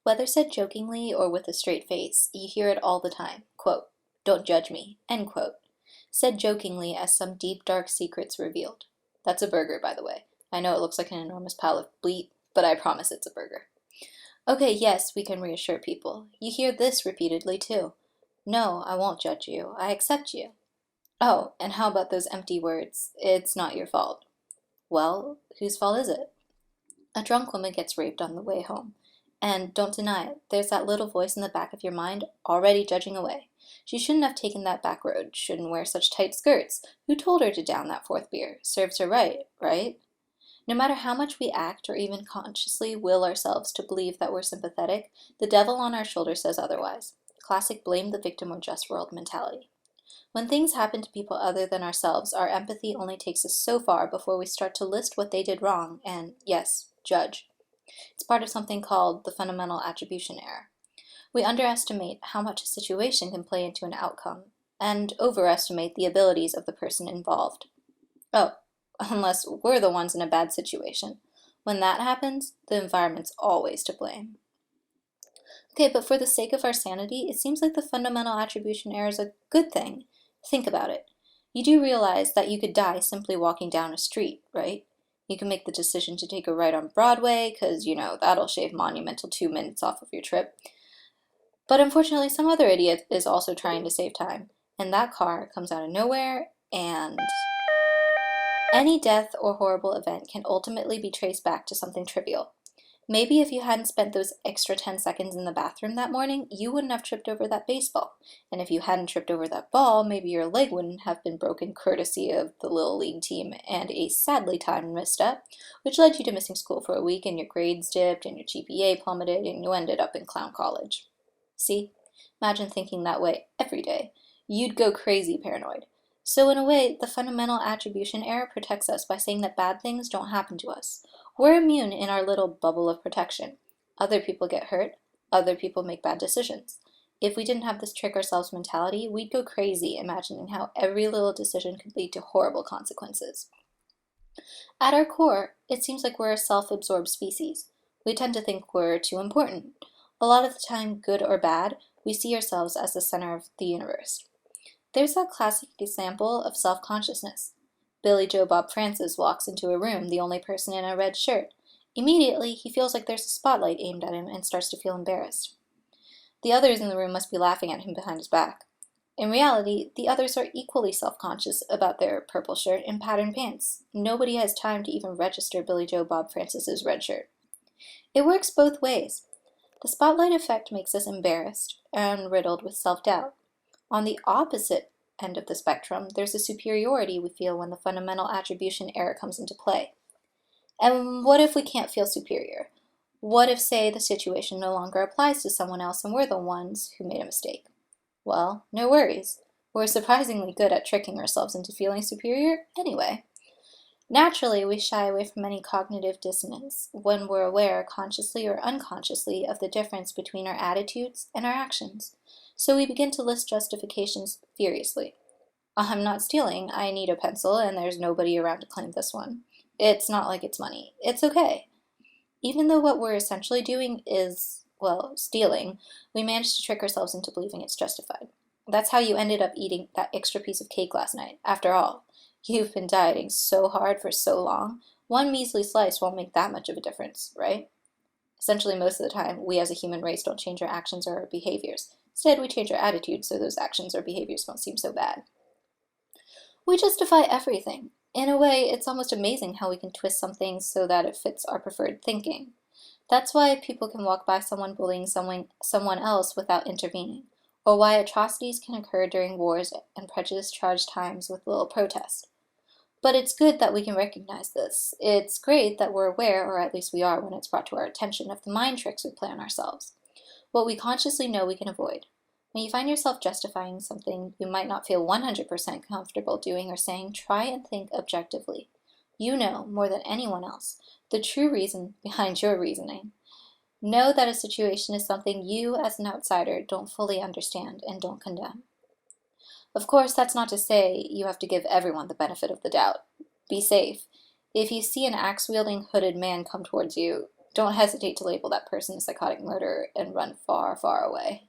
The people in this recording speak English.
Whether said jokingly or with a straight face, you hear it all the time. Quote, "Don't judge me," end quote. Said jokingly as some deep, dark secrets revealed. That's a burger, by the way. I know it looks like an enormous pile of bleat, but I promise it's a burger. Okay, yes, we can reassure people. You hear this repeatedly, too. No, I won't judge you. I accept you. Oh, and how about those empty words? It's not your fault. Well, whose fault is it? A drunk woman gets raped on the way home. And don't deny it, there's that little voice in the back of your mind already judging away. She shouldn't have taken that back road, shouldn't wear such tight skirts. Who told her to down that fourth beer? Serves her right, right? No matter how much we act or even consciously will ourselves to believe that we're sympathetic, the devil on our shoulder says otherwise. Classic blame the victim or just world mentality. When things happen to people other than ourselves, our empathy only takes us so far before we start to list what they did wrong and, yes, judge. It's part of something called the fundamental attribution error. We underestimate how much a situation can play into an outcome, and overestimate the abilities of the person involved. Oh, unless we're the ones in a bad situation. When that happens, the environment's always to blame. Okay, but for the sake of our sanity, it seems like the fundamental attribution error is a good thing. Think about it. You do realize that you could die simply walking down a street, right? You can make the decision to take a ride on Broadway, because, that'll shave monumental 2 minutes off of your trip. But unfortunately, some other idiot is also trying to save time, and that car comes out of nowhere, and any death or horrible event can ultimately be traced back to something trivial. Maybe if you hadn't spent those extra 10 seconds in the bathroom that morning, you wouldn't have tripped over that baseball. And if you hadn't tripped over that ball, maybe your leg wouldn't have been broken courtesy of the Little League team and a sadly timed misstep, which led you to missing school for a week and your grades dipped and your GPA plummeted and you ended up in clown college. See? Imagine thinking that way every day. You'd go crazy paranoid. So in a way, the fundamental attribution error protects us by saying that bad things don't happen to us. We're immune in our little bubble of protection. Other people get hurt. Other people make bad decisions. If we didn't have this trick ourselves mentality, we'd go crazy imagining how every little decision could lead to horrible consequences. At our core, it seems like we're a self-absorbed species. We tend to think we're too important. A lot of the time, good or bad, we see ourselves as the center of the universe. There's that classic example of self-consciousness. Billy Joe Bob Francis walks into a room, the only person in a red shirt. Immediately, he feels like there's a spotlight aimed at him and starts to feel embarrassed. The others in the room must be laughing at him behind his back. In reality, the others are equally self-conscious about their purple shirt and patterned pants. Nobody has time to even register Billy Joe Bob Francis's red shirt. It works both ways. The spotlight effect makes us embarrassed and riddled with self-doubt. On the opposite end of the spectrum, there's a superiority we feel when the fundamental attribution error comes into play. And what if we can't feel superior? What if, say, the situation no longer applies to someone else and we're the ones who made a mistake? Well, no worries. We're surprisingly good at tricking ourselves into feeling superior anyway. Naturally, we shy away from any cognitive dissonance when we're aware, consciously or unconsciously, of the difference between our attitudes and our actions. So we begin to list justifications furiously. I'm not stealing, I need a pencil, and there's nobody around to claim this one. It's not like it's money. It's okay. Even though what we're essentially doing is, well, stealing, we manage to trick ourselves into believing it's justified. That's how you ended up eating that extra piece of cake last night. After all, you've been dieting so hard for so long, one measly slice won't make that much of a difference, right? Essentially, most of the time, we as a human race don't change our actions or our behaviors. Instead, we change our attitudes so those actions or behaviors don't seem so bad. We justify everything. In a way, it's almost amazing how we can twist something so that it fits our preferred thinking. That's why people can walk by someone bullying someone else without intervening, or why atrocities can occur during wars and prejudice-charged times with little protest. But it's good that we can recognize this. It's great that we're aware, or at least we are when it's brought to our attention, of the mind tricks we play on ourselves. What we consciously know we can avoid. When you find yourself justifying something you might not feel 100% comfortable doing or saying, try and think objectively. You know, more than anyone else, the true reason behind your reasoning. Know that a situation is something you, as an outsider, don't fully understand and don't condemn. Of course, that's not to say you have to give everyone the benefit of the doubt. Be safe. If you see an axe-wielding hooded man come towards you, don't hesitate to label that person a psychotic murderer and run far, far away.